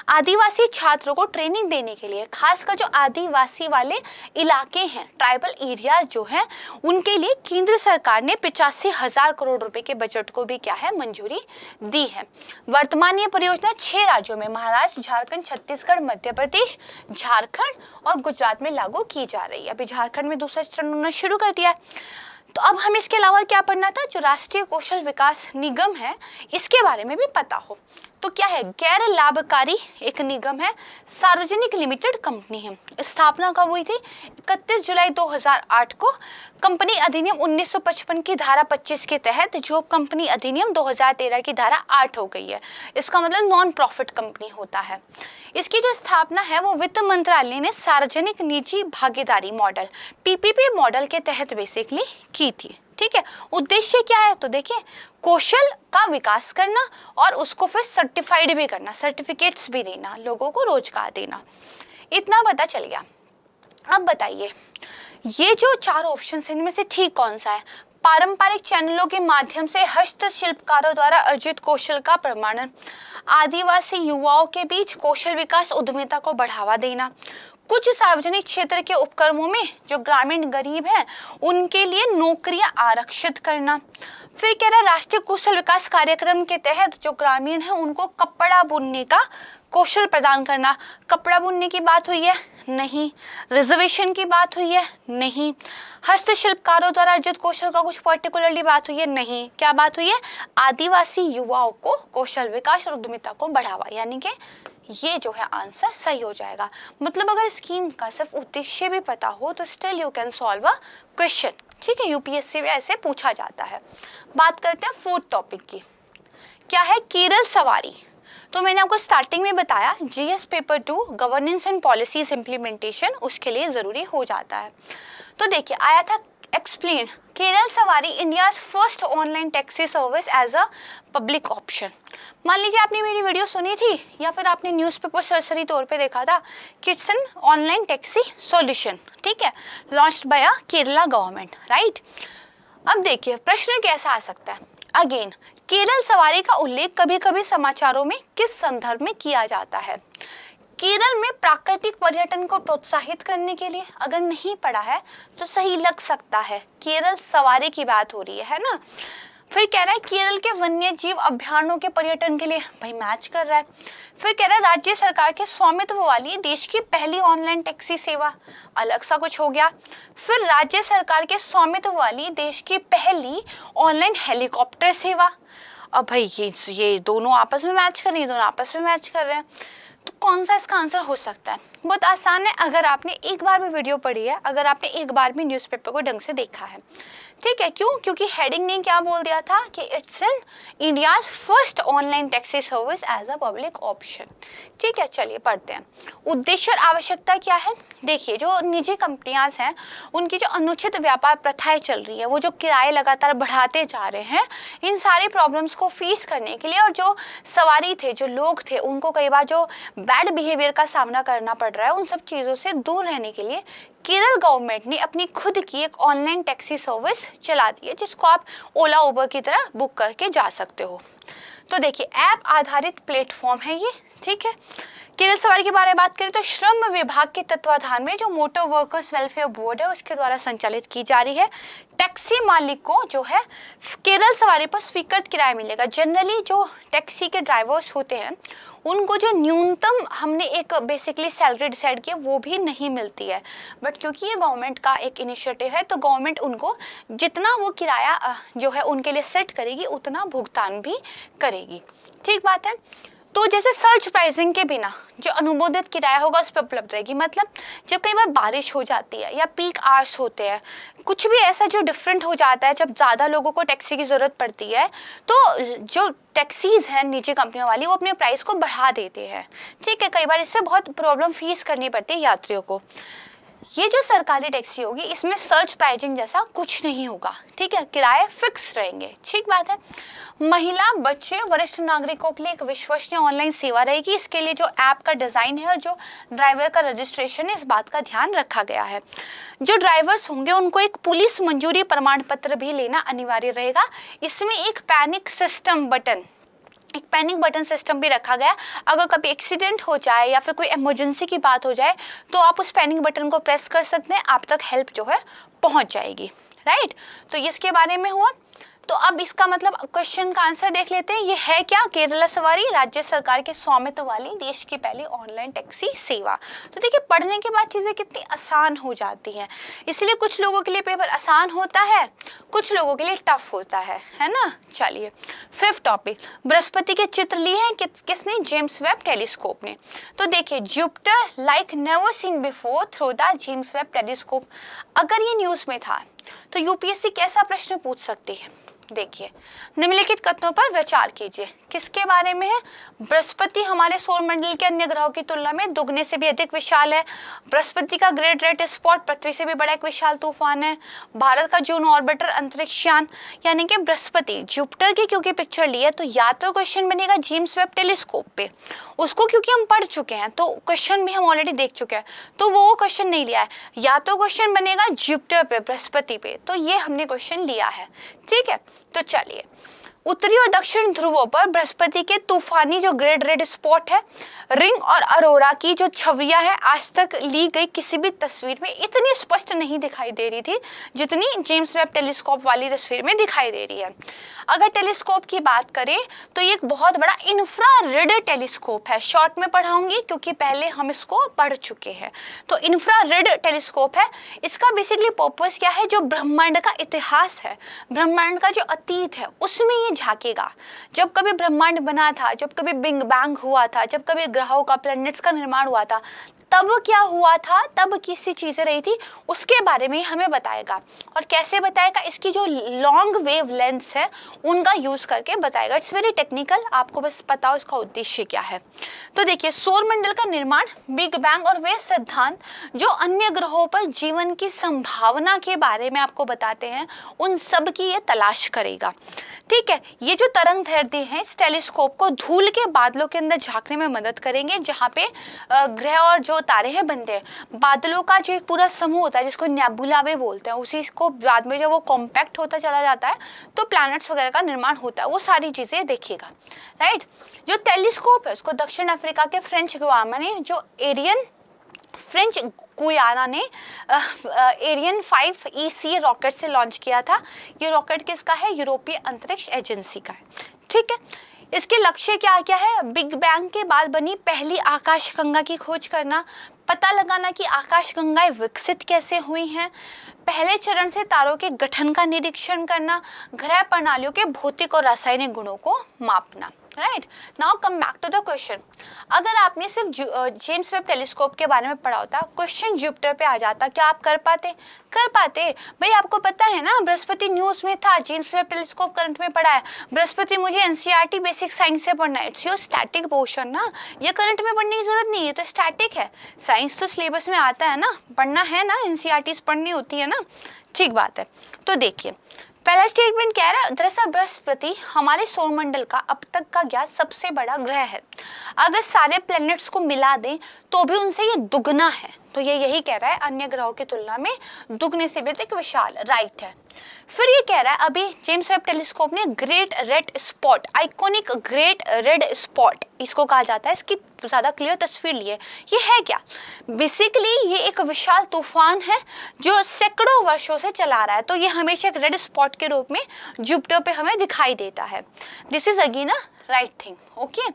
आदिवासी छात्रों को ट्रेनिंग देने के लिए, खासकर जो आदिवासी वाले इलाके हैं, ट्राइबल एरिया जो हैं, उनके लिए केंद्र सरकार ने 85,000 करोड़ रुपए के बजट को भी क्या है, मंजूरी दी है। वर्तमान ये परियोजना 6 राज्यों में महाराष्ट्र, झारखंड, छत्तीसगढ़, मध्य प्रदेश, झारखंड और गुजरात में लागू की जा रही है। अभी झारखंड में दूसरा चरण उन्होंने शुरू कर दिया है। तो अब हम इसके अलावा क्या पढ़ना था, जो राष्ट्रीय कौशल विकास निगम है इसके बारे में भी पता हो। तो क्या है, गैर लाभकारी एक निगम है, सार्वजनिक लिमिटेड कंपनी है। स्थापना कब हुई थी, 31 जुलाई 2008 को। कंपनी अधिनियम 1955 की धारा 25 के तहत जो कंपनी अधिनियम 2013 की धारा 8 हो गई है। इसका मतलब नॉन प्रॉफिट कंपनी होता है। इसकी जो स्थापना है वो वित्त मंत्रालय ने सार्वजनिक निजी भागीदारी मॉडल PPP मॉडल के तहत बेसिकली की थी। ठीक है, उद्देश्य क्या है, तो देखिए कौशल का विकास करना और उसको फिर सर्टिफाइड भी करना, सर्टिफिकेट्स भी देना, लोगों को रोजगार देना। इतना पता चल गया। अब बताइए ये जो 4 ऑप्शन है इनमें से ठीक कौन सा है। पारंपरिक चैनलों के माध्यम से हस्तशिल्पकारों द्वारा अर्जित कौशल का प्रमाणन, आदिवासी युवाओं के बीच कौशल विकास उद्यमिता को बढ़ावा देना, कुछ सार्वजनिक क्षेत्र के उपक्रमों में जो ग्रामीण गरीब हैं उनके लिए नौकरियां आरक्षित करना। फिर कह रहा है राष्ट्रीय कौशल विकास कार्यक्रम के तहत जो ग्रामीण हैं उनको कपड़ा बुनने का कौशल प्रदान करना। कपड़ा बुनने की बात हुई है नहीं, रिजर्वेशन की बात हुई है नहीं, हस्तशिल्पकारों द्वारा अर्जित कौशल का कुछ पर्टिकुलरली बात हुई है नहीं। क्या बात हुई है, आदिवासी युवाओं को कौशल विकास और उद्यमिता को बढ़ावा, यानी कि ये जो है आंसर सही हो जाएगा। मतलब अगर स्कीम का सिर्फ उद्देश्य भी पता हो तो still you can solve a question. ठीक है, यूपीएससी में ऐसे पूछा जाता है। बात करते हैं 4th टॉपिक की। क्या है, केरल सवारी। तो मैंने आपको स्टार्टिंग में बताया GS paper 2 governance and policies implementation उसके लिए जरूरी हो जाता है। तो देखिए आया था explain Kerala Savari India's first online taxi service as a public option. मान लीजिए आपने मेरी वीडियो सुनी थी या फिर आपने न्यूज़पेपर सरसरी तौर पे देखा था कि it's an online taxi solution, ठीक है, launched by a Kerala government, right. अब देखिए प्रश्न कैसा आ सकता है। अगेन केरल सवारी का उल्लेख कभी कभी समाचारों में किस संदर्भ में किया जाता है। केरल में प्राकृतिक पर्यटन को प्रोत्साहित करने के लिए, अगर नहीं पढ़ा है तो सही लग सकता है, केरल सवारी की बात हो रही है ना। फिर कह रहा है केरल के वन्य जीव अभ्यारण्यों के पर्यटन के लिए, भाई मैच कर रहा है। फिर कह रहा है राज्य सरकार के स्वामित्व वाली देश की पहली ऑनलाइन टैक्सी सेवा, अलग सा कुछ हो गया। फिर राज्य सरकार के स्वामित्व वाली देश की पहली ऑनलाइन हेलीकॉप्टर सेवा। अब भाई ये दोनों आपस में मैच कर रही है, दोनों आपस में मैच कर रहे हैं, तो कौन सा इसका आंसर हो सकता है। बहुत आसान है, अगर आपने एक बार भी वीडियो पढ़ी है, अगर आपने एक बार भी न्यूज़पेपर को ढंग से देखा है। ठीक है, क्यों, क्योंकि हेडिंग ने क्या बोल दिया था कि it's in India's first online taxi service as a public option. ठीक है, चलिए पढ़ते हैं। उद्देश्य और आवश्यकता क्या है। देखिए जो निजी कंपनियां हैं उनकी जो अनुचित व्यापार प्रथाएं चल रही है, वो जो किराए लगातार बढ़ाते जा रहे हैं, इन सारी प्रॉब्लम्स को फेस करने के लिए, और जो सवारी थे, जो लोग थे, उनको कई बार जो बैड बिहेवियर का सामना करना पड़ रहा है, उन सब चीज़ों से दूर रहने के लिए केरल गवर्नमेंट ने अपनी खुद की एक ऑनलाइन टैक्सी सर्विस चला दी है, जिसको आप ओला उबर की तरह बुक करके जा सकते हो। तो देखिए ऐप आधारित प्लेटफॉर्म है ये, ठीक है। केरल सवारी के बारे में बात करें तो श्रम विभाग के तत्वाधान में जो मोटर वर्कर्स वेलफेयर बोर्ड है उसके द्वारा संचालित की जा रही है। टैक्सी मालिक को जो है केरल सवारी पर स्वीकृत किराया मिलेगा। जनरली जो टैक्सी के ड्राइवर्स होते हैं उनको जो न्यूनतम हमने एक बेसिकली सैलरी डिसाइड की वो भी नहीं मिलती है, बट क्योंकि ये गवर्नमेंट का एक इनिशिएटिव है तो गवर्नमेंट उनको जितना वो किराया जो है उनके लिए सेट करेगी उतना भुगतान भी करेगी। ठीक बात है। तो जैसे सर्च प्राइसिंग के बिना जो अनुमोदित किराया होगा उस पर उपलब्ध रहेगी। मतलब जब कई बार बारिश हो जाती है या पीक आवर्स होते हैं, कुछ भी ऐसा जो डिफरेंट हो जाता है, जब ज़्यादा लोगों को टैक्सी की ज़रूरत पड़ती है, तो जो टैक्सीज़ हैं निजी कंपनियों वाली वो अपने प्राइस को बढ़ा देते हैं। ठीक है, कई बार इससे बहुत प्रॉब्लम फेस करनी पड़ती है यात्रियों को। ये जो सरकारी टैक्सी होगी इसमें सर्च प्राइसिंग जैसा कुछ नहीं होगा। ठीक है, किराए फिक्स रहेंगे। ठीक बात है। महिला, बच्चे, वरिष्ठ नागरिकों के लिए एक विश्वसनीय ऑनलाइन सेवा रहेगी। इसके लिए जो ऐप का डिज़ाइन है और जो ड्राइवर का रजिस्ट्रेशन है, इस बात का ध्यान रखा गया है। जो ड्राइवर्स होंगे उनको एक पुलिस मंजूरी प्रमाण पत्र भी लेना अनिवार्य रहेगा। इसमें एक पैनिक सिस्टम बटन एक पैनिक बटन सिस्टम भी रखा गया। अगर कभी एक्सीडेंट हो जाए या फिर कोई इमरजेंसी की बात हो जाए तो आप उस पैनिक बटन को प्रेस कर सकते हैं, आप तक हेल्प जो है पहुंच जाएगी, राइट। तो ये इसके बारे में हुआ। तो अब इसका मतलब क्वेश्चन का आंसर देख लेते हैं। ये है क्या? केरला सवारी राज्य सरकार के स्वामित्व वाली देश की पहली ऑनलाइन टैक्सी सेवा। तो देखिए, पढ़ने के बाद चीज़ें कितनी आसान हो जाती हैं। इसलिए कुछ लोगों के लिए पेपर आसान होता है, कुछ लोगों के लिए टफ होता है ना। चलिए, 5th टॉपिक, बृहस्पति के चित्र लिए हैं किसने? जेम्स वेब टेलीस्कोप ने। तो देखिए, Jupiter like never seen before through the James Webb telescope. अगर ये न्यूज़ में था तो यूपीएससी कैसा प्रश्न पूछ सकती है? देखिए, निम्नलिखित कथनों पर विचार कीजिए। किसके बारे में है? बृहस्पति हमारे सौरमंडल के अन्य ग्रहों की तुलना में दुगने से भी अधिक विशाल है। बृहस्पति का ग्रेट रेड स्पॉट पृथ्वी से भी बड़ा एक विशाल तूफान है। भारत का जूनो ऑर्बिटर अंतरिक्षयान, यानी कि बृहस्पति जुपिटर की क्योंकि पिक्चर ली है, तो या तो क्वेश्चन बनेगा जेम्स वेब टेलीस्कोप पे, उसको क्योंकि हम पढ़ चुके हैं तो क्वेश्चन भी हम ऑलरेडी देख चुके हैं, तो वो क्वेश्चन नहीं लिया है। या तो क्वेश्चन बनेगा जुपिटर पे, बृहस्पति पे, तो ये हमने क्वेश्चन लिया है, ठीक है। तो चलिए, उत्तरी और दक्षिण ध्रुवों पर बृहस्पति के तूफानी जो ग्रेट रेड स्पॉट है, रिंग और अरोरा की जो छवियां है, आज तक ली गई किसी भी तस्वीर में इतनी स्पष्ट नहीं दिखाई दे रही थी जितनी जेम्स वेब टेलीस्कोप वाली तस्वीर में दिखाई दे रही है। अगर टेलीस्कोप की बात करें तो ये एक बहुत बड़ा इंफ्रारेड टेलीस्कोप है। शॉर्ट में पढ़ाऊंगी क्योंकि पहले हम इसको पढ़ चुके हैं। तो इंफ्रारेड टेलीस्कोप है। इसका बेसिकली पर्पस क्या है? जो ब्रह्मांड का इतिहास है, ब्रह्मांड का जो अतीत है, उसमें ये झांकेगा। जब कभी ब्रह्मांड बना था, जब कभी बिग बैंग हुआ था, जब कभी ग्रहों का, प्लैनेट्स का निर्माण हुआ था, तब क्या हुआ था, तब किसी चीज़ें रही थी, उसके बारे में हमें बताएगा। और कैसे बताएगा? इसकी जो लॉन्ग वेव लेंथ्स है उनका यूज करके बताएगा। इट्स वेरी टेक्निकल, आपको बस पता हो इसका उद्देश्य क्या है। तो देखिए, सौरमंडल का निर्माण, बिग बैंग और वे सिद्धांत जो अन्य ग्रहों पर जीवन की संभावना के बारे में आपको बताते हैं, उन सब की ये तलाश करेगा, ठीक है। ये जो तरंग दैर्ध्य है इस टेलीस्कोप को धूल के बादलों के अंदर झांकने में मदद करेंगे, जहाँ पे ग्रह और जो तारे हैं बनते हैं। बादलों का जो एक पूरा समूह होता है जिसको नेबुला भी बोलते हैं, उसी को बाद में जब वो कॉम्पैक्ट होता चला जाता है तो प्लैनेट्स वगैरह का निर्माण होता है, वो सारी चीज़ें देखेगा, राइट। जो टेलीस्कोप है उसको दक्षिण अफ्रीका के फ्रेंच गुयाना ने, जो फ्रेंच गुयाना ने एरियन 5 EC रॉकेट से लॉन्च किया था। ये रॉकेट किसका है? यूरोपीय अंतरिक्ष एजेंसी का है, ठीक है। इसके लक्ष्य क्या क्या है? बिग बैंग के बाद बनी पहली आकाशगंगा की खोज करना, पता लगाना कि आकाशगंगाएं विकसित कैसे हुई हैं, पहले चरण से तारों के गठन का निरीक्षण करना, ग्रह प्रणालियों के भौतिक और रासायनिक गुणों को मापना, right. Now come back to the question. अगर आपने सिर्फ जेम्स वेब टेलीस्कोप के बारे में पढ़ा होता, क्वेश्चन जुपिटर पे आ जाता, क्या आप कर पाते? भाई आपको पता है ना, बृहस्पति न्यूज़ में था, जेम्स वेब टेलीस्कोप करंट में पढ़ा है। बृहस्पति मुझे NCERT बेसिक साइंस से पढ़ना है, इट्स योर स्टैटिक पोर्शन ना, ये करंट में पढ़ने की जरूरत नहीं है, तो स्टैटिक है। साइंस तो सिलेबस में आता है ना, पढ़ना है ना, NCERT पढ़नी होती है ना, ठीक बात है। तो देखिए, पहला स्टेटमेंट कह रहा है, दरअसल बृहस्पति हमारे सौरमंडल का अब तक का ज्ञात सबसे बड़ा ग्रह है। अगर सारे प्लैनेट्स को मिला दें तो भी उनसे ये दुगना है। तो ये यही कह रहा है, अन्य ग्रहों की तुलना में दुगने से भी अधिक विशाल, राइट है। फिर ये कह रहा है, अभी जेम्स वेब टेलीस्कोप ने great red spot, iconic great red spot इसको कहा जाता है, इसकी ज़्यादा क्लियर तस्वीर ली है। ये है क्या? बेसिकली ये एक विशाल तूफान है जो सैकड़ों वर्षों से चला रहा है, तो ये हमेशा एक रेड स्पॉट के रूप में जुपिटर पे हमें दिखाई देता है। This is again a right thing, okay.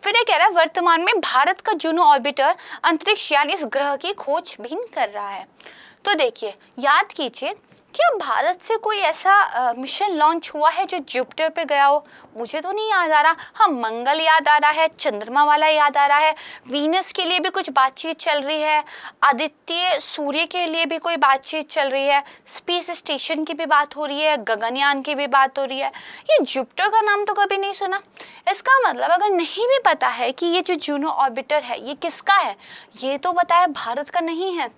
फिर ये कह रहा है, वर्तमान में भारत का जूनो ऑर्बिटर अंतरिक्षयान इस ग्रह की खोजबीन कर रहा है। तो देखिए, याद कीजिए, क्या भारत से कोई ऐसा मिशन लॉन्च हुआ है जो जुपिटर पे गया हो? मुझे तो नहीं याद आ रहा। हाँ, मंगल याद आ रहा है, चंद्रमा वाला याद आ रहा है, वीनस के लिए भी कुछ बातचीत चल रही है, आदित्य सूर्य के लिए भी कोई बातचीत चल रही है, स्पेस स्टेशन की भी बात हो रही है, गगनयान की भी बात हो रही है। ये जुपिटर का नाम तो कभी नहीं सुना। इसका मतलब अगर नहीं भी पता है कि ये जो जूनो ऑर्बिटर है ये किसका है, ये तो बताया भारत का नहीं है,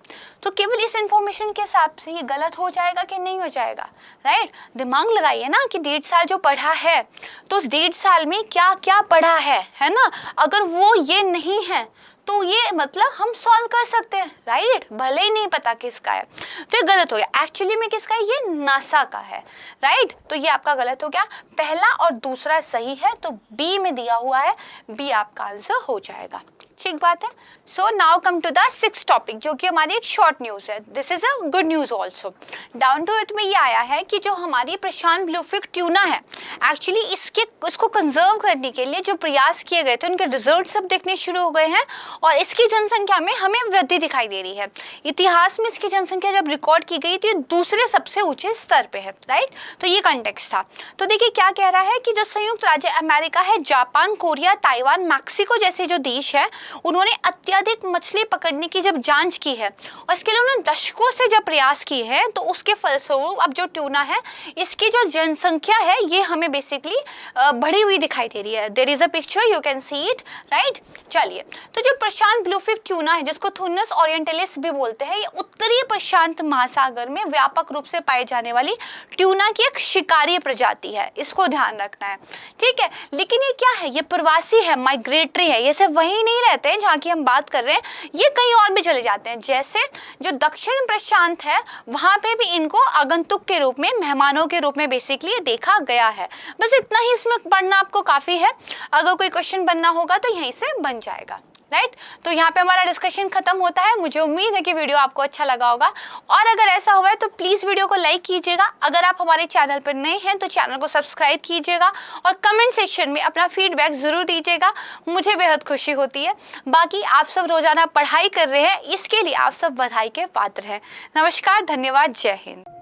तो केवल इस इंफॉर्मेशन के हिसाब से ये गलत हो जाएगा कि नहीं हो जाएगा, राइट। दिमाग लगाइए ना कि 1.5 साल जो पढ़ा है तो उस 1.5 साल में क्या क्या पढ़ा है ना। अगर वो ये नहीं है तो ये मतलब हम सॉल्व कर सकते हैं, राइट, भले ही नहीं पता किसका है। तो ये गलत हो गया। एक्चुअली में किसका है, ये नासा का है, राइट। तो ये आपका गलत हो गया, पहला और दूसरा सही है, तो बी में दिया हुआ है, बी आपका आंसर हो जाएगा। ठीक बात है। So now come to the 6th topic, जो कि हमारी एक शॉर्ट न्यूज़ है। This is a good news also. Down to it में ये आया है कि जो हमारी प्रशांत ब्लूफिन ट्यूना है, एक्चुअली इसको कंजर्व करने के लिए जो प्रयास किए गए थे उनके रिजल्ट सब देखने शुरू हो गए हैं और इसकी जनसंख्या में हमें वृद्धि दिखाई दे रही है। इतिहास में इसकी जनसंख्या जब रिकॉर्ड की गई तो दूसरे सबसे ऊंचे स्तर पे है, राइट। तो ये कंटेक्स्ट था। तो देखिए क्या कह रहा है कि जो संयुक्त राज्य अमेरिका है, जापान, कोरिया, ताइवान, मैक्सिको जैसे जो देश है, उन्होंने अत्यधिक मछली पकड़ने की जब जांच की है और इसके लिए उन्होंने दशकों से जब प्रयास किए हैं, तो उसके फलस्वरूप अब जो ट्यूना है इसकी जो जनसंख्या है ये हमें बेसिकली बढ़ी हुई दिखाई दे रही है। There is a picture, you can see it, right. चलिए, तो जो प्रशांत ब्लूफिन ट्यूना है, जिसको थुनस ओरिएंटलिस भी बोलते हैं, ये उत्तरी प्रशांत महासागर में व्यापक रूप से पाई जाने वाली ट्यूना की एक शिकारी प्रजाति है, इसको ध्यान रखना है, ठीक है। लेकिन ये क्या है, ये प्रवासी है, माइग्रेटरी है, ये सिर्फ वहीं नहीं रहते हैं जहाँ की हम बात कर रहे हैं, ये कहीं और भी चले जाते हैं। जैसे जो दक्षिण प्रशांत है वहाँ पे भी इनको आगंतुक के रूप में, मेहमानों के रूप में बेसिकली देखा गया है। बस इतना ही इसमें पढ़ना आपको काफ़ी है। अगर कोई क्वेश्चन बनना होगा तो यहीं से बन जाएगा, राइट। तो यहाँ पे हमारा डिस्कशन खत्म होता है। मुझे उम्मीद है कि वीडियो आपको अच्छा लगा होगा और अगर ऐसा हुआ है तो प्लीज़ वीडियो को लाइक कीजिएगा। अगर आप हमारे चैनल पर नए हैं तो चैनल को सब्सक्राइब कीजिएगा और कमेंट सेक्शन में अपना फीडबैक ज़रूर दीजिएगा, मुझे बेहद खुशी होती है। बाकी आप सब रोज़ाना पढ़ाई कर रहे हैं, इसके लिए आप सब बधाई के पात्र हैं। नमस्कार, धन्यवाद, जय हिंद।